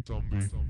Zombie Nation.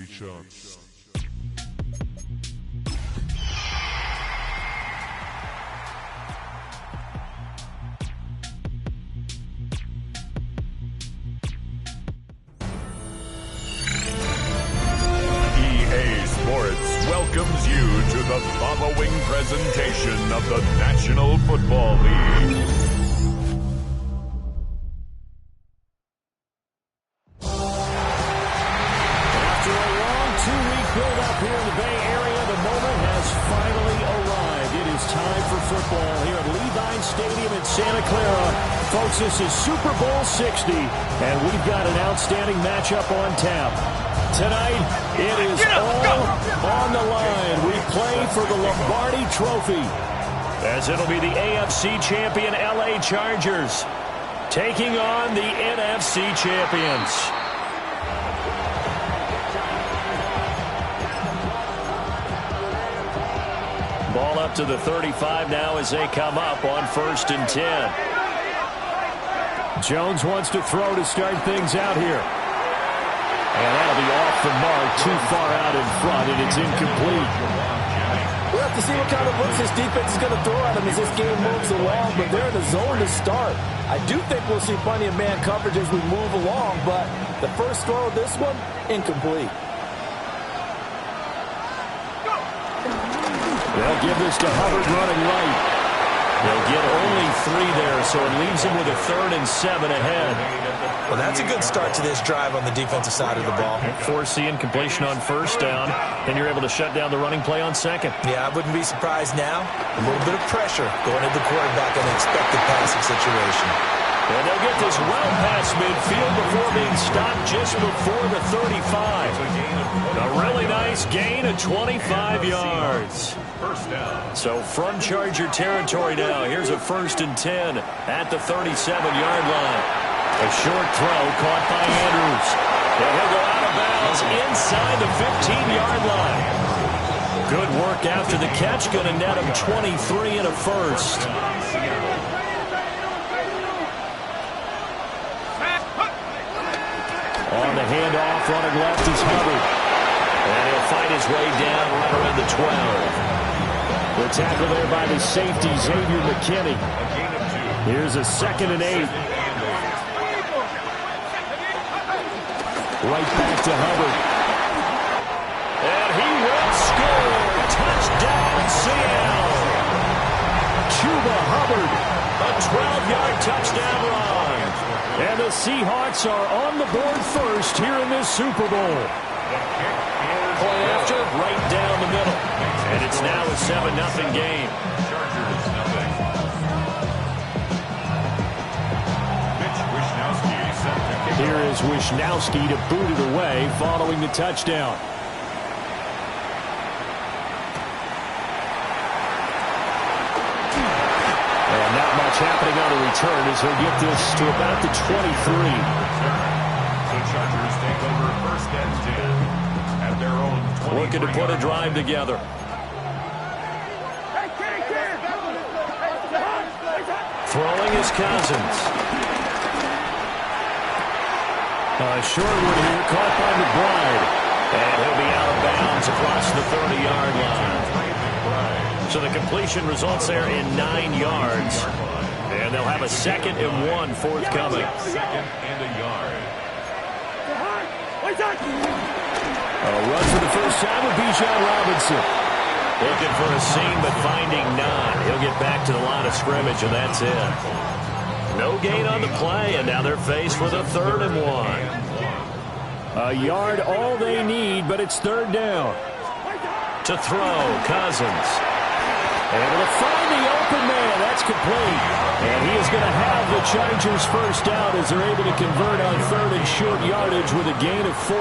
Nation. EA Sports welcomes you to the following presentation of the National Football League. Santa Clara. Folks, this is Super Bowl 60, and we've got an outstanding matchup on tap. Tonight, it is all on the line. We play for the Lombardi Trophy, as it'll be the AFC champion LA Chargers taking on the NFC champions. Ball up to the 35 now as they come up on 1st and 10. Jones wants to throw to start things out here. And that'll be off the mark, too far out in front, and it's incomplete. We'll have to see what kind of looks this defense is going to throw at them as this game moves along, but they're in the zone to start. I do think we'll see plenty of man coverage as we move along, but the first throw of this one, incomplete. They'll give this to Hubbard running right. They'll get only 3 there, so it leaves them with a 3rd and 7 ahead. Well, that's a good start to this drive on the defensive side of the ball. Forcing completion on 1st down, and you're able to shut down the running play on 2nd. Yeah, I wouldn't be surprised now. A little bit of pressure going at the quarterback in an expected passing situation. And they'll get this well past midfield before being stopped just before the 35. A really nice gain of 25 yards. So from Charger territory now, here's a 1st and 10 at the 37-yard line. A short throw caught by Andrews. And he'll go out of bounds inside the 15-yard line. Good work after the catch. Going to net him 23 and a 1st. On the handoff, running left is Hubbard. And he'll fight his way down right around the 12. The tackle there by the safety, Xavier McKinney. Here's a 2nd and 8. Right back to Hubbard. And he will score. Touchdown, Seattle. Chuba Hubbard. A 12-yard touchdown run. And the Seahawks are on the board first here in this Super Bowl. Point after, right down the middle. And it's now a 7-0 game. Here is Wishnowski to boot it away following the touchdown. And not much happening on the return as he'll get this to about the 23. The Chargers take over 1st and 10 at their own 23. Looking to put a drive together. Throwing is Cousins. Short one here, caught by McBride. And he'll be out of bounds across the 30-yard line. So the completion results there in 9 yards. And they'll have a 2nd and 1 forthcoming. 2nd and a yard. A run for the first time with Bijan Robinson. Looking for a seam, but finding none. He'll get back to the line of scrimmage, and that's it. No gain on the play, and now they're faced with a 3rd and 1. A yard all they need, but it's 3rd down. To throw, Cousins. Able to find the open man. That's complete. And he is going to have the Chargers first down as they're able to convert on 3rd and short yardage with a gain of 4.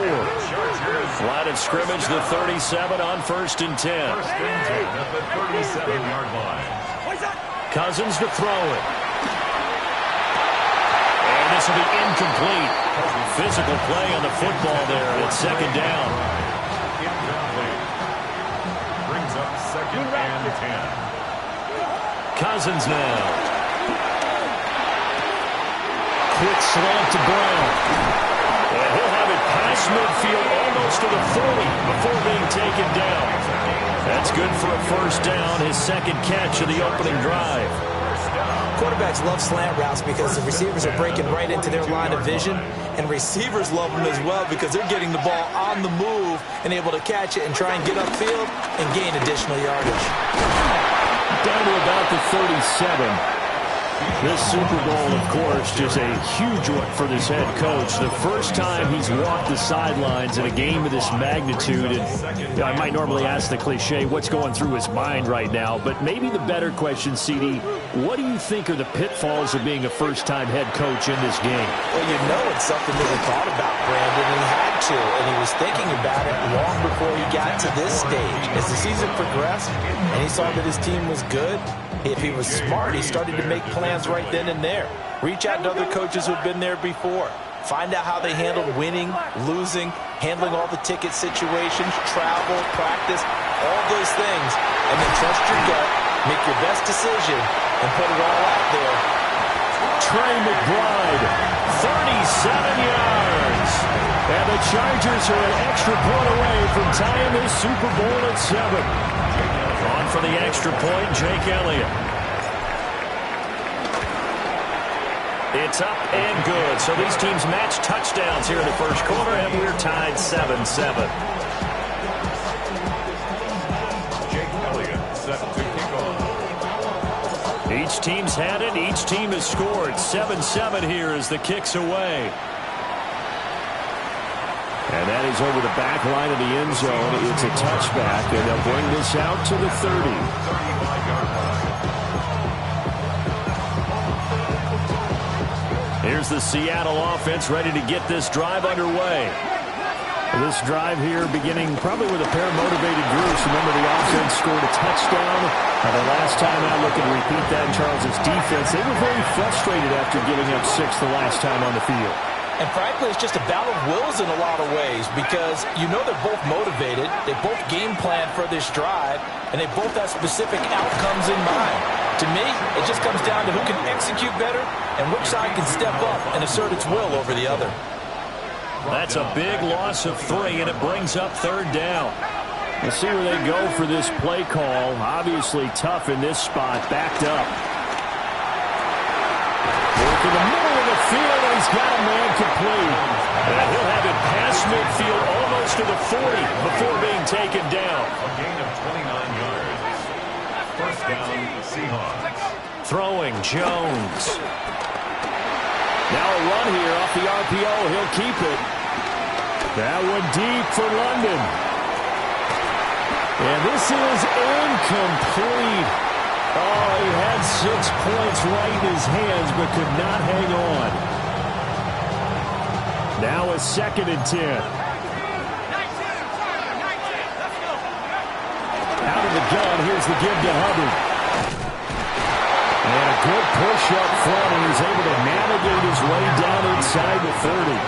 Line of scrimmage, the 37 on 1st and 10. 1st and 10 at the 37-yard line. Cousins to throw it. And this will be incomplete. Physical play on the football there. It's 2nd down. Incomplete. Brings up 2nd and 10. Cousins now. Quick slant to Brown. And he'll have it past midfield almost to the 40 before being taken down. That's good for a 1st down, his 2nd catch of the opening drive. Quarterbacks love slant routes because the receivers are breaking right into their line of vision, and receivers love them as well because they're getting the ball on the move and able to catch it and try and get upfield and gain additional yardage. Down to about the 37. This Super Bowl, of course, is a huge one for this head coach. The first time he's walked the sidelines in a game of this magnitude. And I might normally ask the cliche, what's going through his mind right now? But maybe the better question, CD, what do you think are the pitfalls of being a first-time head coach in this game? Well, you know it's something that he thought about, Brandon. He had to, and he was thinking about it long before he got to this stage. As the season progressed and he saw that his team was good, if he was smart, he started to make plans right then and there. Reach out to other coaches who've been there before. Find out how they handled winning, losing, handling all the ticket situations, travel, practice, all those things. And then trust your gut, make your best decision, and put it all out there. Trey McBride, 37 yards. And the Chargers are an extra point away from tying this Super Bowl at 7. On for the extra point, Jake Elliott. It's up and good. So these teams match touchdowns here in the first quarter, and we're tied 7-7. Jake Elliott set to kick off. Each team's had it. Each team has scored. 7-7 here as the kick's away. And that is over the back line of the end zone. It's a touchback, and they'll bring this out to the 30. Here's the Seattle offense ready to get this drive underway. This drive here beginning probably with a pair of motivated groups. Remember, the offense scored a touchdown. The last time I look and repeat that in Charles' defense, they were very frustrated after giving up 6 the last time on the field. And frankly, it's just a battle of wills in a lot of ways because you know they're both motivated. They both game plan for this drive, and they both have specific outcomes in mind. To me, it just comes down to who can execute better and which side can step up and assert its will over the other. That's a big loss of 3, and it brings up 3rd down. Let's see where they go for this play call. Obviously tough in this spot, backed up. Work in the middle of the field, and he's got a man complete. And he'll have it past midfield almost to the 40 before being taken down. A gain of 29 yards. First down, Seahawks. Throwing, Jones. Now a run here off the RPO. He'll keep it. That one deep for London. And this is incomplete. Oh, he had 6 points right in his hands, but could not hang on. Now a 2nd and 10. Out of the gun, here's the give to Hubbard. And a good push up front, and he's able to navigate his way down inside the 30.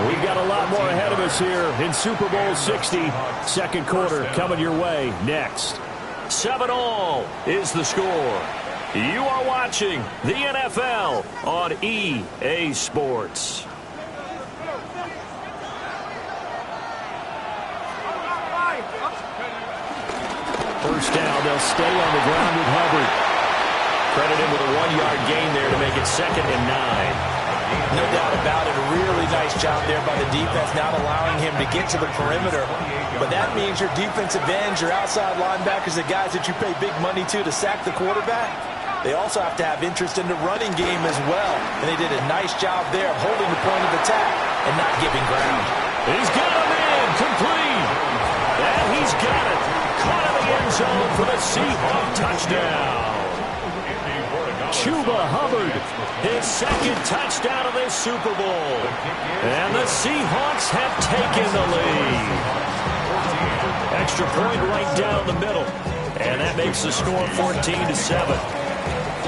We've got a lot more ahead of us here in Super Bowl 60. 2nd quarter coming your way next. 7-all is the score. You are watching the NFL on EA Sports. First down, they'll stay on the ground with Hubbard. Credit him with a 1-yard gain there to make it 2nd and 9. No doubt about it. A really nice job there by the defense, not allowing him to get to the perimeter. But that means your defensive ends, your outside linebackers, the guys that you pay big money to sack the quarterback, they also have to have interest in the running game as well. And they did a nice job there of holding the point of attack and not giving ground. He's got a man complete. And he's got it. Caught in the end zone for the Seahawks touchdown. Chuba Hubbard, his 2nd touchdown of this Super Bowl. And the Seahawks have taken the lead. Extra point right down the middle. And that makes the score 14-7.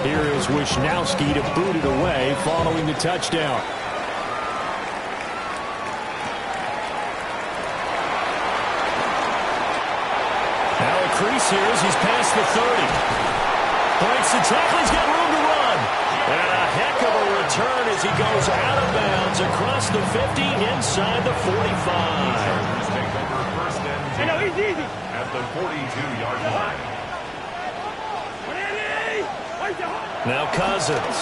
Here is Wisnowski to boot it away following the touchdown. Now a crease here as he's past the 30. Breaks the tackle, he's got room to run. And a heck of a return as he goes out of bounds across the 50 inside the 45. At the 42-yard line. Now Cousins.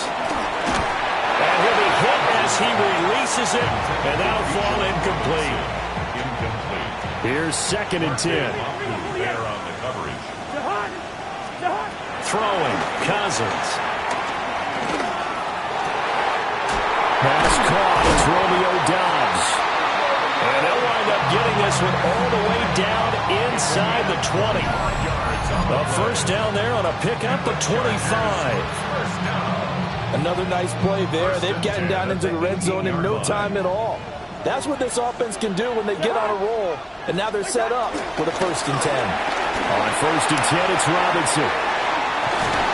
And he'll be hit as he releases it, and that'll fall incomplete. Here's 2nd and 10. There on the coverage. Throwing, Cousins. Pass caught, it's Romeo Doubs. And they'll wind up getting this one all the way down inside the 20. A first down there on a pickup of 25. Another nice play there. They've gotten down into the red zone in no time at all. That's what this offense can do when they get on a roll. And now they're set up for the 1st and 10. On 1st and 10, it's Robinson.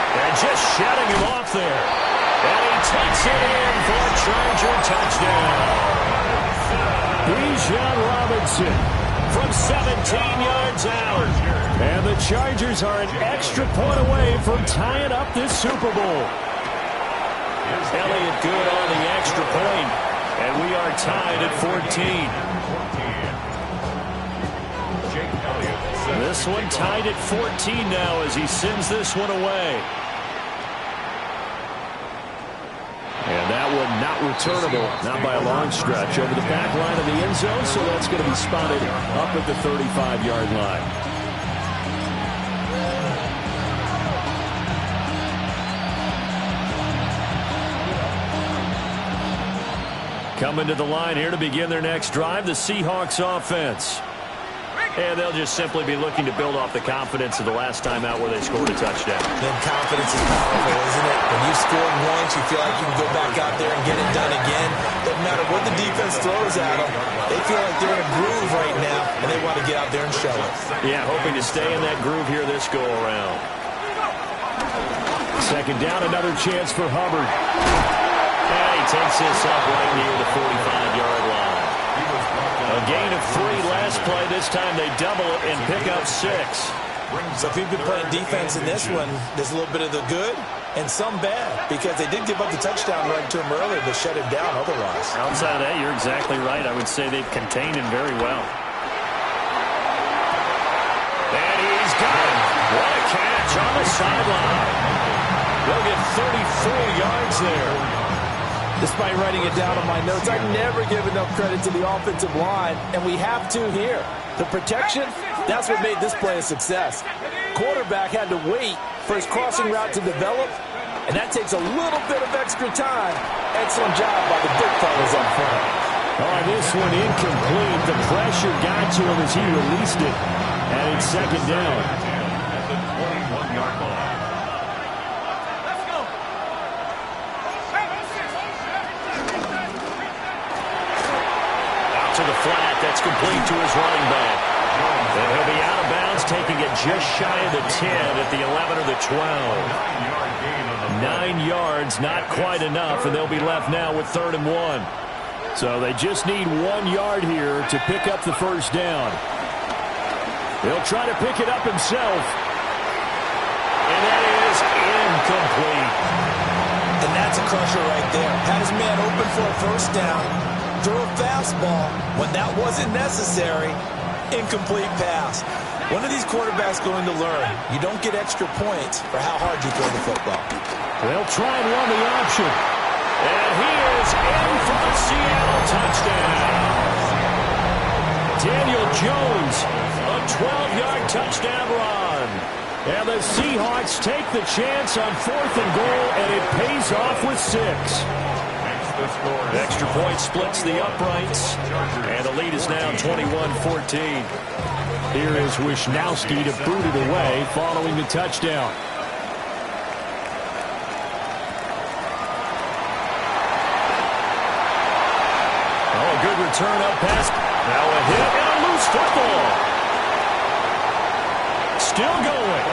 And just shutting him off there. And he takes it in for a Charger touchdown. Bijan Robinson from 17 yards out. And the Chargers are an extra point away from tying up this Super Bowl. Elliott good on the extra point. And we are tied at 14. This one tied at 14 now as he sends this one away. And that one not returnable, not by a long stretch, over the back line of the end zone, so that's going to be spotted up at the 35-yard line. Coming to the line here to begin their next drive, the Seahawks offense. And they'll just simply be looking to build off the confidence of the last time out where they scored a touchdown. Then confidence is powerful, isn't it? When you've scored once, you feel like you can go back out there and get it done again. Doesn't matter what the defense throws at them. They feel like they're in a groove right now, and they want to get out there and show it. Yeah, hoping to stay in that groove here this go-around. Second down, another chance for Hubbard. And he takes this up right near the 45-yard line. A gain of 3 last play. This time they double it and pick up 6. So if you've been playing defense in this one, there's a little bit of the good and some bad, because they did give up the touchdown run to him earlier, but shut him down otherwise. Outside of that, you're exactly right. I would say they've contained him very well. And he's got it. What a catch on the sideline. They'll get 34 yards there. Despite writing it down on my notes, I never give enough credit to the offensive line, and we have to here. The protection, that's what made this play a success. Quarterback had to wait for his crossing route to develop, and that takes a little bit of extra time. Excellent job by the big fellas up front. Oh, this one incomplete. The pressure got to him as he released it, and it's second down. At the 21-yard line. To the flat, that's complete to his running back. And he'll be out of bounds, taking it just shy of the 10 at the 11 or the 12. 9 yards, not quite enough, and they'll be left now with 3rd and 1. So they just need 1 yard here to pick up the first down. He'll try to pick it up himself. And that is incomplete. And that's a crusher right there. Had his man open for a first down. Throw a fastball when that wasn't necessary. Incomplete pass. One of these quarterbacks going to learn. You don't get extra points for how hard you throw the football. They'll try and run the option. And he is in for the Seattle touchdown. Daniel Jones, a 12-yard touchdown run. And the Seahawks take the chance on 4th and goal, and it pays off with 6. Extra point splits the uprights, and the lead is now 21-14. Here is Wisnowski to boot it away following the touchdown. Oh, a good return up past. Now a hit and a loose football. Still going.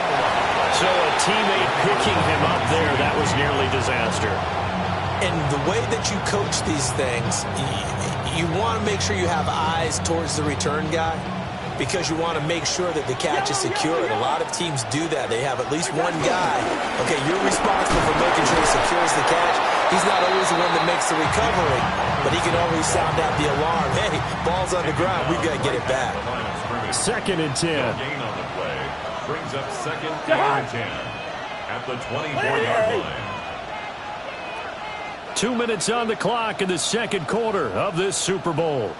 So a teammate picking him up there. That was nearly disaster. And the way that you coach these things, you want to make sure you have eyes towards the return guy, because you want to make sure that the catch is secured. A lot of teams do that. They have at least one guy. Okay, you're responsible for making sure he secures the catch. He's not always the one that makes the recovery, but he can always sound out the alarm. Hey, ball's on the ground. We've got to get it back. 2nd and 10. Gain on the play brings up 2nd and 10 at the 24-yard line. 2 minutes on the clock in the second quarter of this Super Bowl.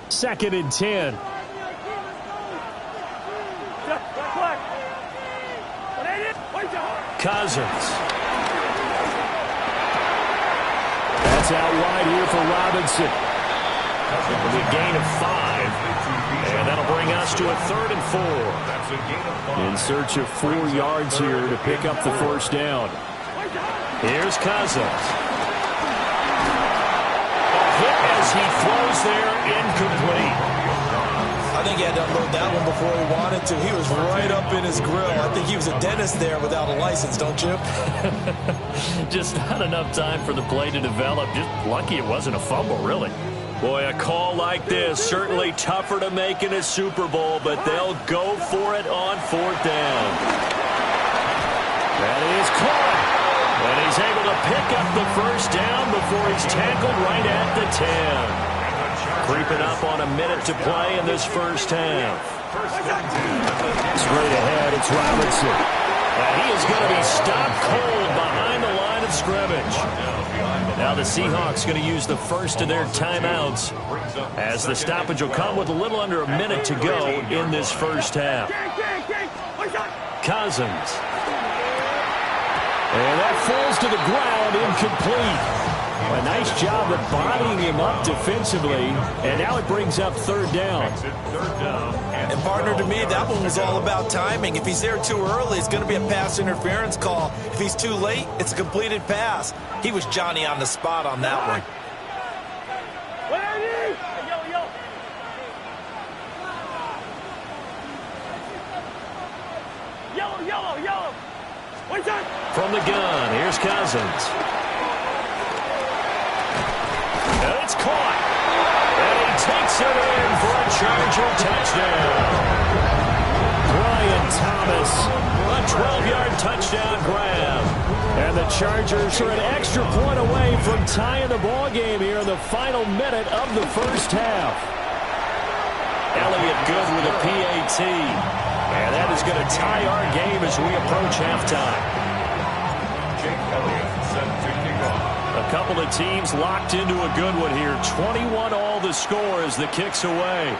2nd and 10. Cousins. That's out wide here for Robinson. With a gain of 5. And that'll bring us to a 3rd and 4. In search of 4 yards here to pick up the first down. Here's Cousins. A hit as he throws there, incomplete. I think he had to unload that one before he wanted to. He was right up in his grill. I think he was a dentist there without a license, don't you? Just not enough time for the play to develop. Just lucky it wasn't a fumble, really. Boy, a call like this, certainly tougher to make in a Super Bowl, but they'll go for it on 4th down. That is caught. And he's able to pick up the first down before he's tackled right at the 10. Creeping up on a minute to play in this first half. Straight ahead, it's Robinson. And he is going to be stopped cold behind the line of scrimmage. Now the Seahawks going to use the first of their timeouts, as the stoppage will come with a little under a minute to go in this first half. Cousins. And that falls to the ground, incomplete. A nice job of bodying him up defensively, and now it brings up third down. And partner, to me, that one was all about timing. If he's there too early, it's going to be a pass interference call. If he's too late, it's a completed pass. He was Johnny on the spot on that one. Yellow. From the gun, here's Cousins. And it's caught. And he takes it in for a Charger touchdown. Brian Thomas, a 12-yard touchdown grab. And the Chargers are an extra point away from tying the ball game here in the final minute of the first half. Elliott good with a PAT. And that is going to tie our game as we approach halftime. Jake Elliott set to kick off. A couple of teams locked into a good one here. 21 all the score as the kick's away.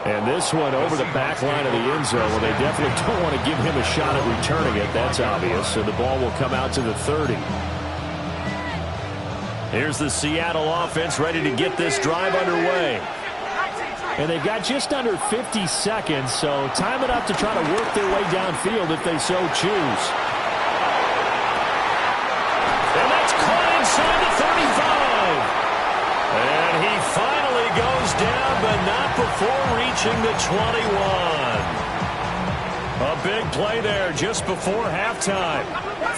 And this one over the back line of the end zone. Well, they definitely don't want to give him a shot at returning it. That's obvious. So the ball will come out to the 30. Here's the Seattle offense ready to get this drive underway. And they've got just under 50 seconds, so time enough to try to work their way downfield if they so choose. And that's caught inside the 35. And he finally goes down, but not before reaching the 21. A big play there just before halftime.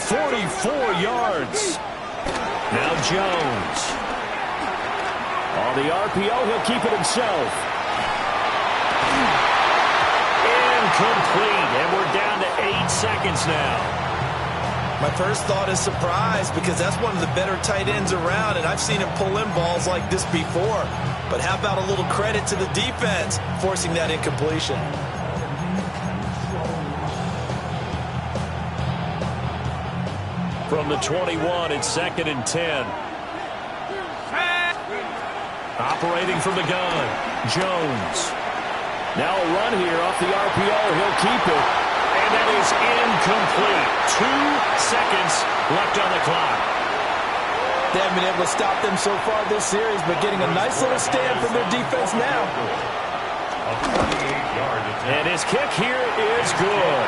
44 yards. Now Jones. On the RPO, he'll keep it himself. Incomplete, and we're down to 8 seconds now. My first thought is surprise because that's one of the better tight ends around, and I've seen him pull in balls like this before. But how about a little credit to the defense forcing that incompletion? From the 21, it's 2nd and 10. Operating from the gun, Jones. Now a run here off the RPO. He'll keep it. And that is incomplete. 2 seconds left on the clock. They haven't been able to stop them so far this series, but getting a nice little stand from their defense now. And his kick here is good.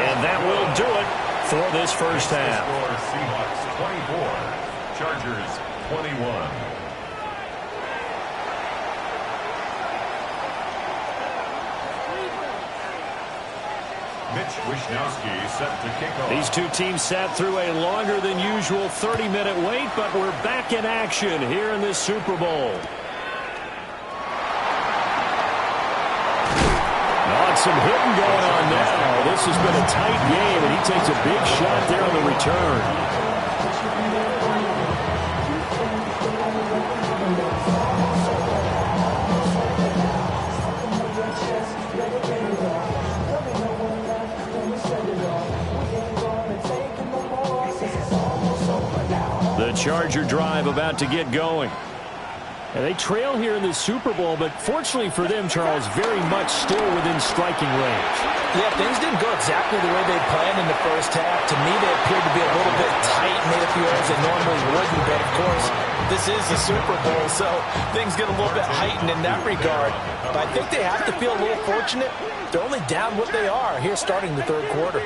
And that will do it for this first half. Seahawks 24, Chargers 21. Mitch Wishnowsky set to kick off. These two teams sat through a longer than usual 30-minute wait, but we're back in action here in this Super Bowl. Some hitting going on now. This has been a tight game, and he takes a big shot there on the return. The Charger drive about to get going. And they trail here in the Super Bowl, but fortunately for them, Charles, very much still within striking range. Yeah, things didn't go exactly the way they planned in the first half. To me, they appeared to be a little bit tight, made a few errors they normally wouldn't. But, of course, this is the Super Bowl, so things get a little bit heightened in that regard. But I think they have to feel a little fortunate. They're only down what they are here starting the third quarter.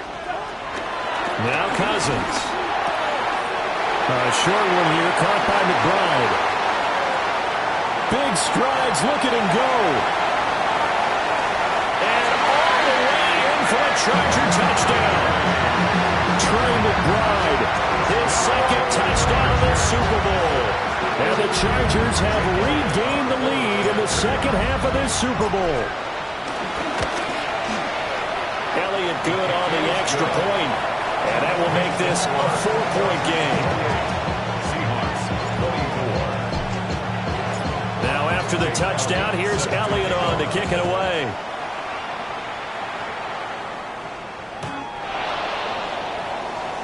Now Cousins. A short one here, caught by McBride. Big strides, look at him go. And all the way in for a Charger touchdown. Trey McBride, his second touchdown of the Super Bowl. And the Chargers have regained the lead in the second half of this Super Bowl. Elliott good on the extra point. And that will make this a 4-point game. Seahawks 24. Now after the touchdown, here's Elliott on to kick it away.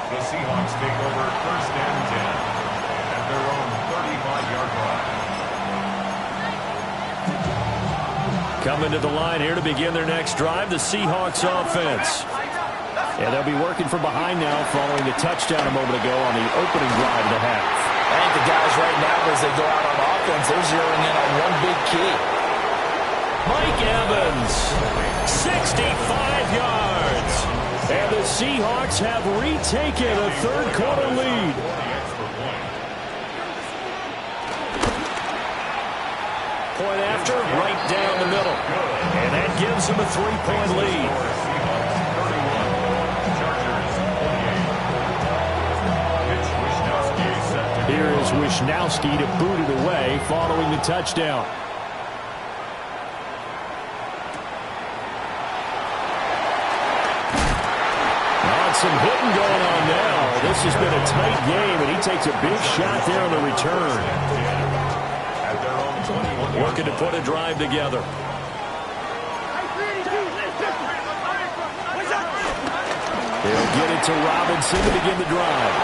The Seahawks take over 1st and 10 at their own 35-yard line. Coming to the line here to begin their next drive, the Seahawks offense. And they'll be working from behind now following the touchdown a moment ago on the opening drive of the half. I think the guys right now, as they go out on offense, they're zeroing in on one big key. Mike Evans, 65 yards. And the Seahawks have retaken a third-quarter lead. Point after, right down the middle. And that gives them a 3-point lead. Here is Wishnowski to boot it away following the touchdown. Some hitting going on now. This has been a tight game, and he takes a big shot there on the return. Looking to put a drive together. They'll get it to Robinson to begin the drive.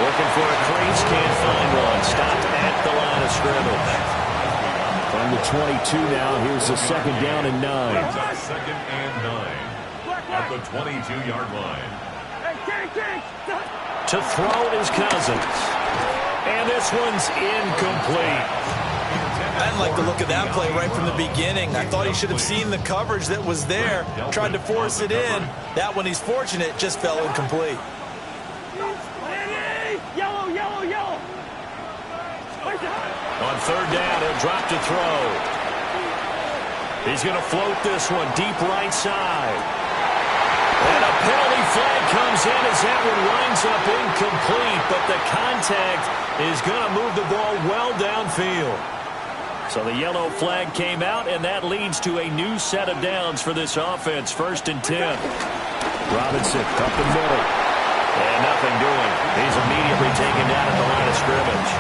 Looking for a crease, can't find one. Stopped at the line of scrimmage. From the 22 now, here's the second down and 9. Second and 9 at the 22-yard line. To throw is Cousins. And this one's incomplete. I didn't like the look of that play right from the beginning. I thought he should have seen the coverage that was there, tried to force it in. That one, he's fortunate, just fell incomplete. Yellow, yellow, yellow. On third down, he'll drop to throw. He's going to float this one deep right side. And a penalty flag comes in as that one winds up incomplete, but the contact is going to move the ball well downfield. So the yellow flag came out, and that leads to a new set of downs for this offense. 1st and 10. Robinson up the middle. And nothing doing. He's immediately taken down at the line of scrimmage.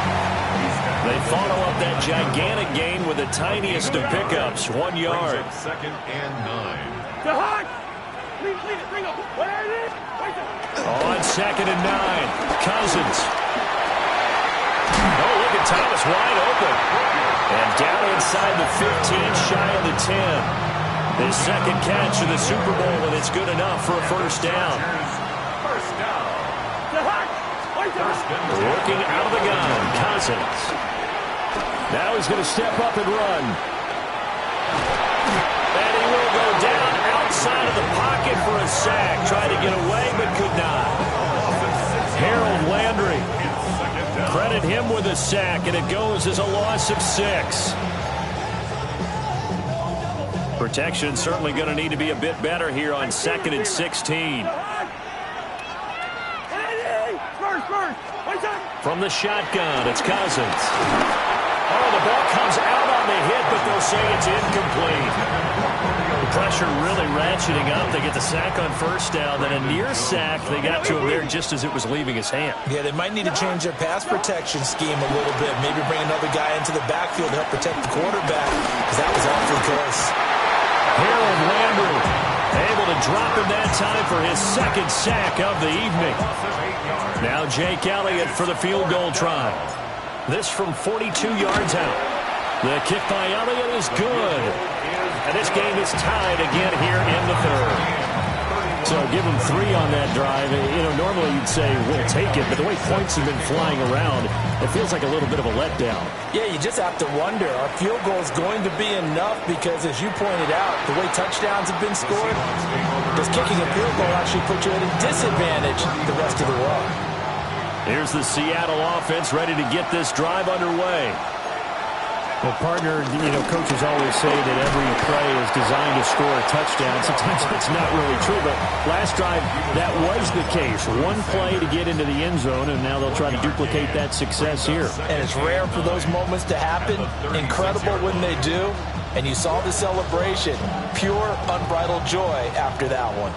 They follow up that gigantic gain with the tiniest of pickups, 1 yard. Second and 9. The Hawks. Leave it, bring up. What are they? On 2nd and 9. Cousins. Oh, look at Thomas wide open. And down inside the 15, shy of the 10. His second catch in the Super Bowl, and it's good enough for a first down. First down. The Hawks. Working out of the gun, Cousins. Now he's going to step up and run. And he will go down outside of the pocket for a sack. Tried to get away, but could not. Harold Landry. Credit him with a sack, and it goes as a loss of 6. Protection certainly going to need to be a bit better here on 2nd and 16. From the shotgun, it's Cousins. Oh, the ball comes out on the hit, but they'll say it's incomplete. The pressure really ratcheting up. They get the sack on first down, then a near sack. They got to him there just as it was leaving his hand. Yeah, they might need to change their pass protection scheme a little bit. Maybe bring another guy into the backfield to help protect the quarterback, because that was awfully close. Harold Landry able to drop him that time for his second sack of the evening. Now Jake Elliott for the field goal try. This from 42 yards out. The kick by Elliott is good. And this game is tied again here in the third. So give him 3 on that drive. You know, normally you'd say we'll take it, but the way points have been flying around, it feels like a little bit of a letdown. Yeah, you just have to wonder, are field goals going to be enough? Because as you pointed out, the way touchdowns have been scored, does kicking a field goal actually put you at a disadvantage the rest of the way? Here's the Seattle offense ready to get this drive underway. Well, partner, you know, coaches always say that every play is designed to score a touchdown. Sometimes that's not really true, but last drive, that was the case. One play to get into the end zone, and now they'll try to duplicate that success here. And it's rare for those moments to happen. Incredible when they do. And you saw the celebration. Pure, unbridled joy after that one.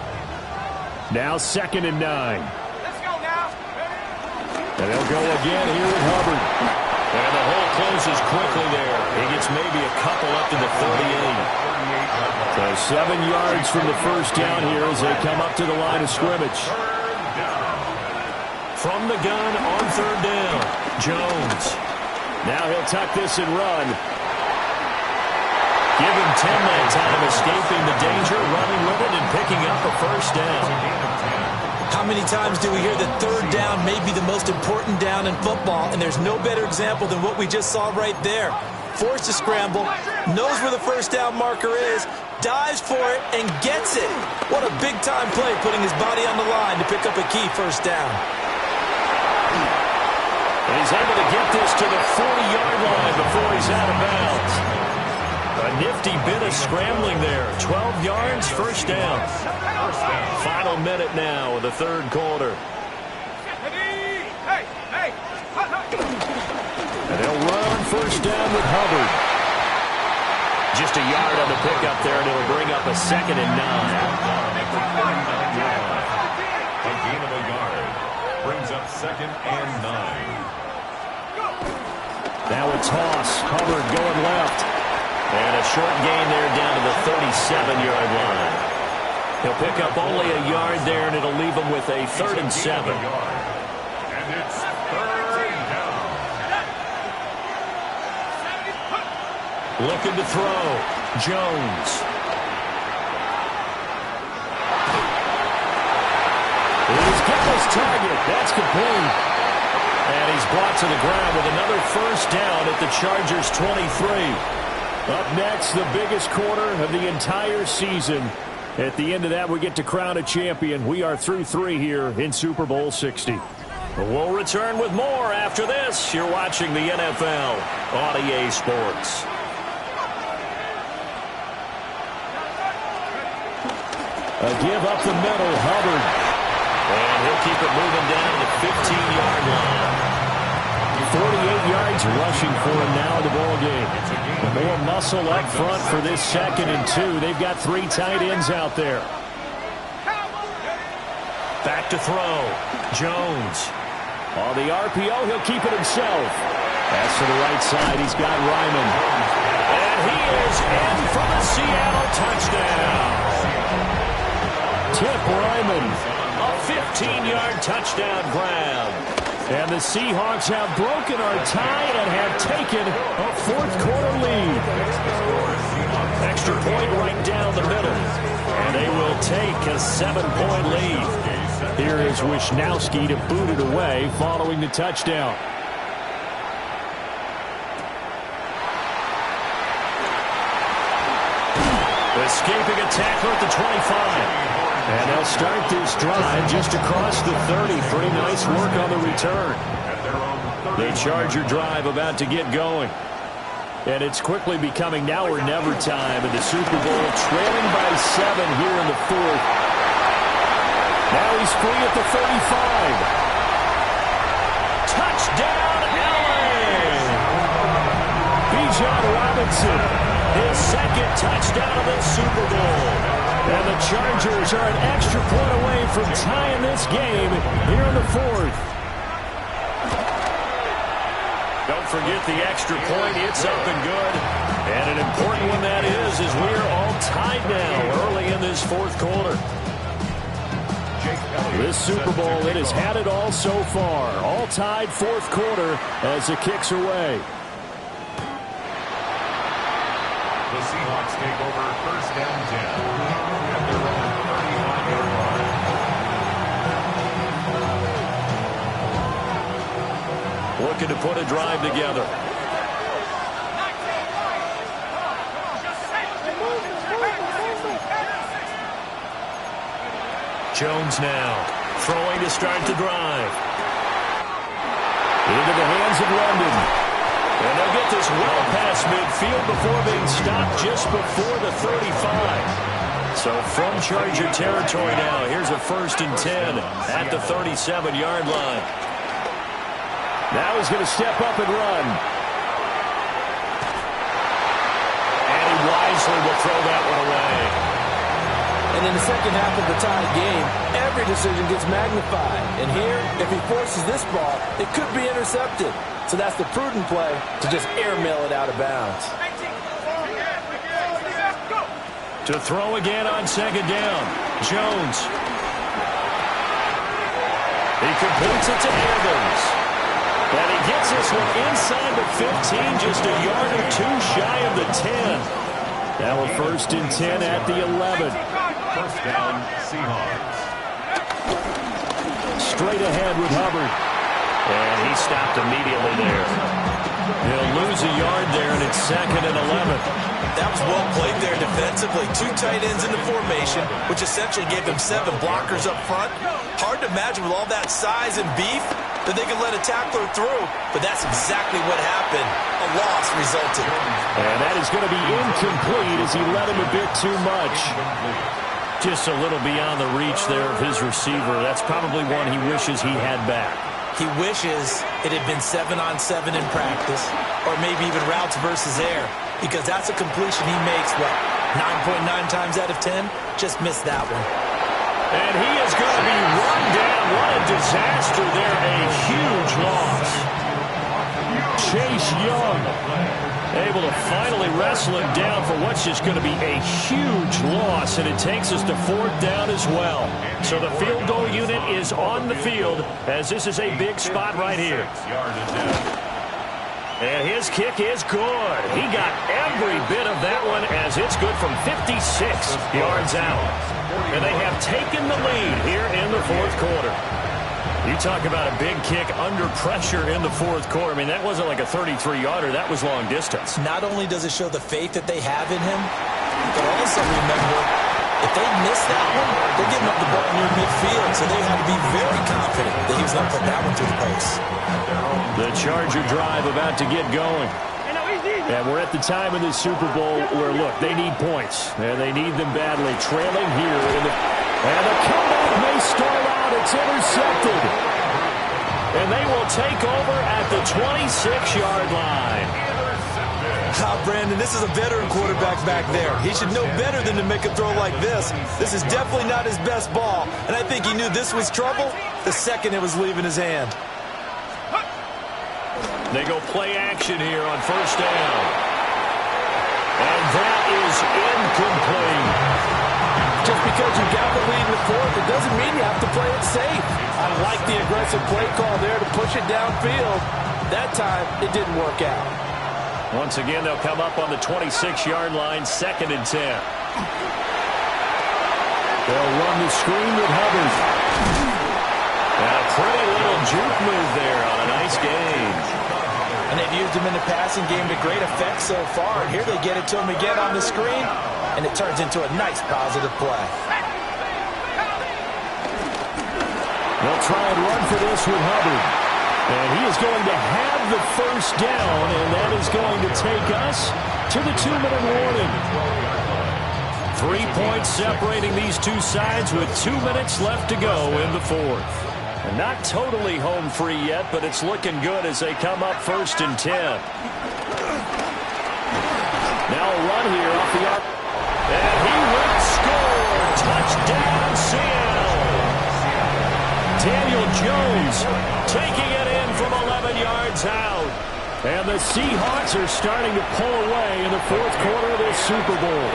Now 2nd and 9. Let's go now. And they'll go again here with Hubbard. And the hole closes quickly there. He gets maybe a couple up to the 38. So 7 yards from the first down here as they come up to the line of scrimmage. From the gun on third down, Jones. Now he'll tuck this and run. Give him 10 that time, escaping the danger, running with it, and picking up a first down. How many times do we hear that third down may be the most important down in football, and there's no better example than what we just saw right there. Forced to scramble, knows where the first down marker is, dives for it, and gets it. What a big-time play, putting his body on the line to pick up a key first down. And he's able to get this to the 40-yard line before he's out of bounds. A nifty bit of scrambling there. 12 yards, first down. Final minute now of the third quarter. And they'll run on first down with Hubbard. Just a yard on the pickup there, and it'll bring up a 2nd and 9. A gain of a yard brings up 2nd and 9. Now a toss. Hubbard going left. And a short gain there down to the 37-yard line. He'll pick up only a yard there, and it'll leave him with a 3rd and 7. And it's 3rd down. Looking to throw. Jones. He's got his target. That's complete. And he's brought to the ground with another first down at the Chargers' 23. Up next, the biggest quarter of the entire season. At the end of that, we get to crown a champion. We are through 3 here in Super Bowl 60. We'll return with more after this. You're watching the NFL on EA Sports. A give up the middle, Hubbard. And he'll keep it moving down to the 15-yard line. 48 yards rushing for him now in the ball game. More muscle up front for this 2nd and 2. They've got 3 tight ends out there. Back to throw. Jones. On the RPO, he'll keep it himself. Pass to the right side. He's got Ryman. And he is in for the Seattle touchdown. Tip Ryman. A 15-yard touchdown grab. And the Seahawks have broken our tie and have taken a 4th quarter lead. Extra point right down the middle. And they will take a 7-point lead. Here is Wisnowski to boot it away following the touchdown. Escaping a tackle at the 25. And they'll start this drive just across the 30. Pretty nice work on the return. The Charger drive about to get going. And it's quickly becoming now or never time in the Super Bowl, trailing by 7 here in the 4th. Now he's free at the 35. Touchdown, LA! Bijan Robinson, his 2nd touchdown of the Super Bowl. And the Chargers are an extra point away from tying this game here in the 4th. Don't forget the extra point. It's up and good. And an important one that is we're all tied now early in this 4th quarter. This Super Bowl, it has had it all so far. All tied 4th quarter as it kicks away. The Seahawks take over first down 10. At their own 35-yard line. Looking to put a drive together. Jones now throwing to start the drive. Into the hands of London. And they'll get this well past midfield before being stopped just before the 35. So from Charger territory now, here's a 1st and 10 at the 37-yard line. Now he's going to step up and run. And he wisely will throw that one away. And in the second half of the tied game, every decision gets magnified. And here, if he forces this ball, it could be intercepted. So that's the prudent play to just airmail it out of bounds. To throw again on 2nd down. Jones. He completes it to Evans. And he gets this one inside the 15, just a yard or 2 shy of the 10. Now a 1st and 10 at the 11. First down, Seahawks. Straight ahead with Hubbard. And he stopped immediately there. He'll lose a yard there, and it's 2nd and 11. That was well played there defensively. 2 tight ends in the formation, which essentially gave them 7 blockers up front. Hard to imagine with all that size and beef that they could let a tackler through, but that's exactly what happened. A loss resulted. And that is going to be incomplete as he let him a bit too much. Just a little beyond the reach there of his receiver. That's probably one he wishes he had back. He wishes it had been 7-on-7 in practice, or maybe even routes versus air, because that's a completion he makes, what, 9.9 times out of 10? Just missed that one. And he is going to be run down. What a disaster there. A huge loss. Chase Young able to finally wrestle him down for what's just going to be a huge loss, and it takes us to 4th down as well. So the field goal unit is on the field as this is a big spot right here. And his kick is good. He got every bit of that one as it's good from 56 yards out. And they have taken the lead here in the 4th quarter. You talk about a big kick under pressure in the 4th quarter. I mean, that wasn't like a 33-yarder. That was long distance. Not only does it show the faith that they have in him, but also remember, if they miss that one, they're giving up the ball near midfield, so they had to be very confident that he was going to put that one through the post. The Charger drive about to get going. And we're at the time in the Super Bowl where, look, they need points. And they need them badly. Trailing here in the... And the comeback may start out. It's intercepted. And they will take over at the 26-yard line. Brandon, this is a veteran quarterback back there. He should know better than to make a throw like this. This is definitely not his best ball. And I think he knew this was trouble the second it was leaving his hand. They go play action here on 1st down. And that is incomplete. Just because you got the lead in the 4th, it doesn't mean you have to play it safe. I like the aggressive play call there to push it downfield. That time, it didn't work out. Once again, they'll come up on the 26-yard line, 2nd and 10. They'll run the screen with Hubbard. And a pretty little juke move there on a nice game. And they've used him in the passing game to great effect so far. And here they get it to him again on the screen, and it turns into a nice positive play. They'll try and run for this with Hubbard. And he is going to have the 1st down, and that is going to take us to the 2-minute warning. 3 points separating these two sides with 2 minutes left to go in the 4th. And not totally home free yet, but it's looking good as they come up 1st and 10. Now a run here off the arc. And he will score. Touchdown, Seattle. Daniel Jones taking it in from 11 yards out. And the Seahawks are starting to pull away in the 4th quarter of this Super Bowl.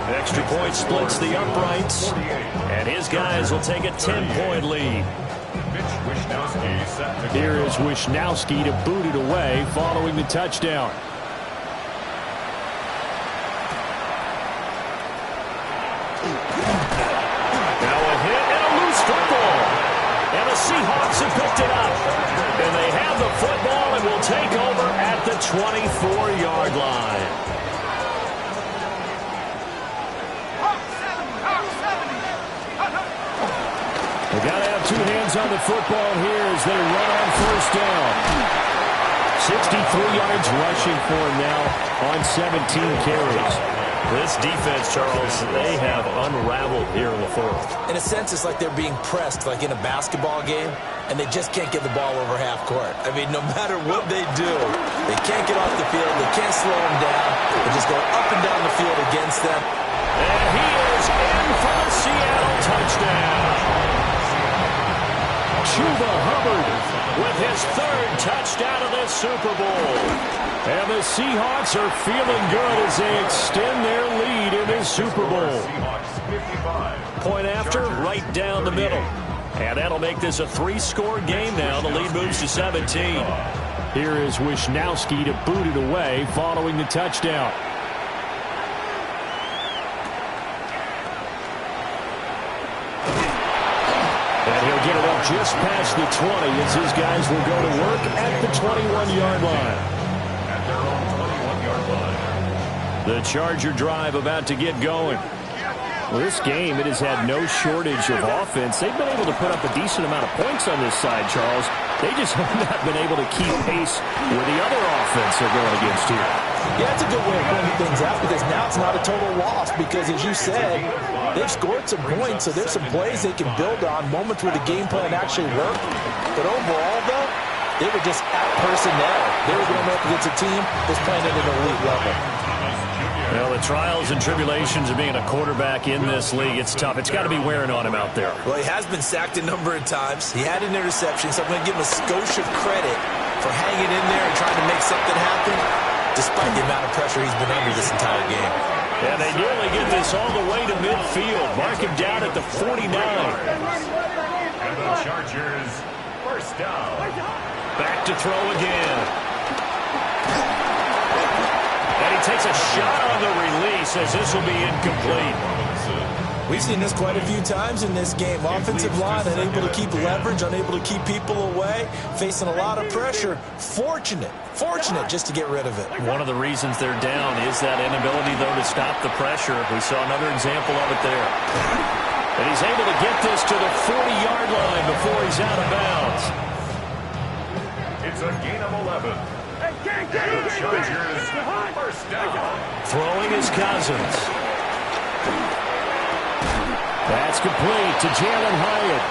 Extra point splits the uprights, and his guys will take a 10-point lead. Here is Wishnowski to boot it away following the touchdown. Now a hit and a loose football. And the Seahawks have picked it up. And they have the football and will take over at the 24-yard line. They got to have 2 hands on the football here as they run on 1st down. 63 yards rushing for him now on 17 carries. This defense, Charles, they have unraveled here in the 4th. In a sense, it's like they're being pressed like in a basketball game, and they just can't get the ball over half court. I mean, no matter what they do, they can't get off the field. They can't slow them down. They just go up and down the field against them. And he is in for the Seattle touchdown. Chuba Hubbard with his 3rd touchdown of this Super Bowl. And the Seahawks are feeling good as they extend their lead in this Super Bowl. Point after, right down the middle. And that'll make this a 3-score game now. The lead moves to 17. Here is Wishnowski to boot it away following the touchdown. just past the 20 as his guys will go to work at the 21-yard line. At their own 21-yard line. The Charger drive about to get going. Well, this game, it has had no shortage of offense. They've been able to put up a decent amount of points on this side, Charles. They just have not been able to keep pace with the other offense they're going against here. Yeah, that's a good way of pointing things out because now it's not a total loss because, as you said, they've scored some points, so there's some plays they can build on, moments where the game plan actually worked. But overall, though, they were just out personnel. They were going up against a team that's playing at an elite level. Well, the trials and tribulations of being a quarterback in this league, it's tough. It's got to be wearing on him out there. Well, he has been sacked a number of times. He had an interception, so I'm going to give him a skosh of credit for hanging in there and trying to make something happen, despite the amount of pressure he's been under this entire game. And they nearly get this all the way to midfield. Mark him down at the 49. And the Chargers, first down. Back to throw again. And he takes a shot on the release as this will be incomplete. We've seen this quite a few times in this game. Offensive line unable to keep leverage, unable to keep people away, facing a lot of pressure. Fortunate just to get rid of it. One of the reasons they're down is that inability, though, to stop the pressure. We saw another example of it there. And he's able to get this to the 40-yard line before he's out of bounds. It's a gain of 11. The Chargers, first down. Throwing is Cousins. That's complete to Jalen Hyatt.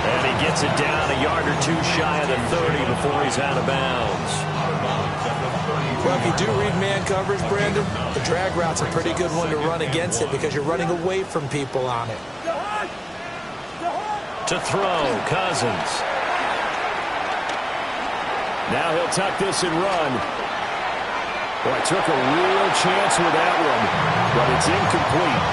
And he gets it down a yard or two shy of the 30 before he's out of bounds. Well, if you do read man coverage, Brandon, the drag route's a pretty good one to run against it because you're running away from people on it. To throw, Cousins. Now he'll tuck this and run. Boy, took a real chance with that one, but it's incomplete.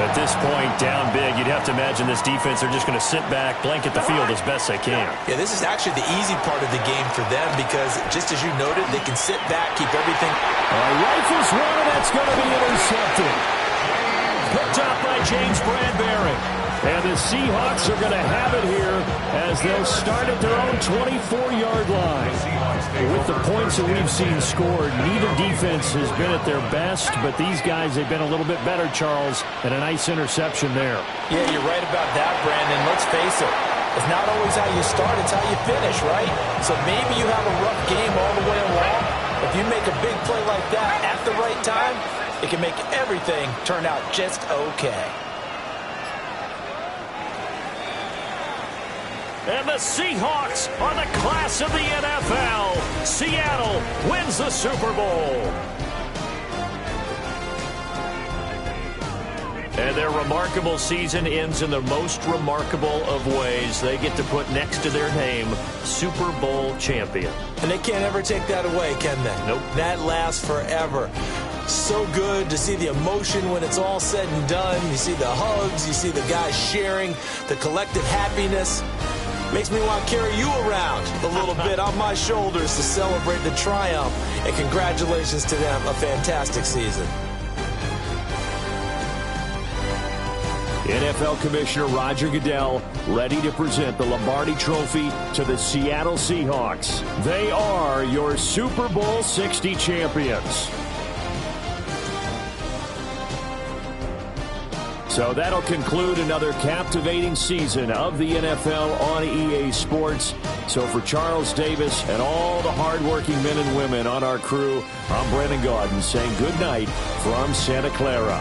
At this point, down big, you'd have to imagine this defense, they're just going to sit back, blanket the field as best they can. Yeah, this is actually the easy part of the game for them because, just as you noted, they can sit back, keep everything. Rifles one, and that's going to be intercepted. Picked up by James Bradbury. And the Seahawks are going to have it here as they'll start at their own 24-yard line. With the points that we've seen scored, neither defense has been at their best, but these guys, they've been a little bit better, Charles, and a nice interception there. Yeah, you're right about that, Brandon. Let's face it. It's not always how you start, it's how you finish, right? So maybe you have a rough game all the way along. If you make a big play like that at the right time, it can make everything turn out just okay. And the Seahawks are the class of the NFL. Seattle wins the Super Bowl. And their remarkable season ends in the most remarkable of ways. They get to put next to their name, Super Bowl champion. And they can't ever take that away, can they? Nope. That lasts forever. So good to see the emotion when it's all said and done. You see the hugs, you see the guys sharing, the collective happiness. Makes me want to carry you around a little bit on my shoulders to celebrate the triumph. And congratulations to them. A fantastic season. NFL Commissioner Roger Goodell ready to present the Lombardi Trophy to the Seattle Seahawks. They are your Super Bowl 60 champions. So that'll conclude another captivating season of the NFL on EA Sports. So for Charles Davis and all the hardworking men and women on our crew, I'm Brandon Gaudin saying good night from Santa Clara.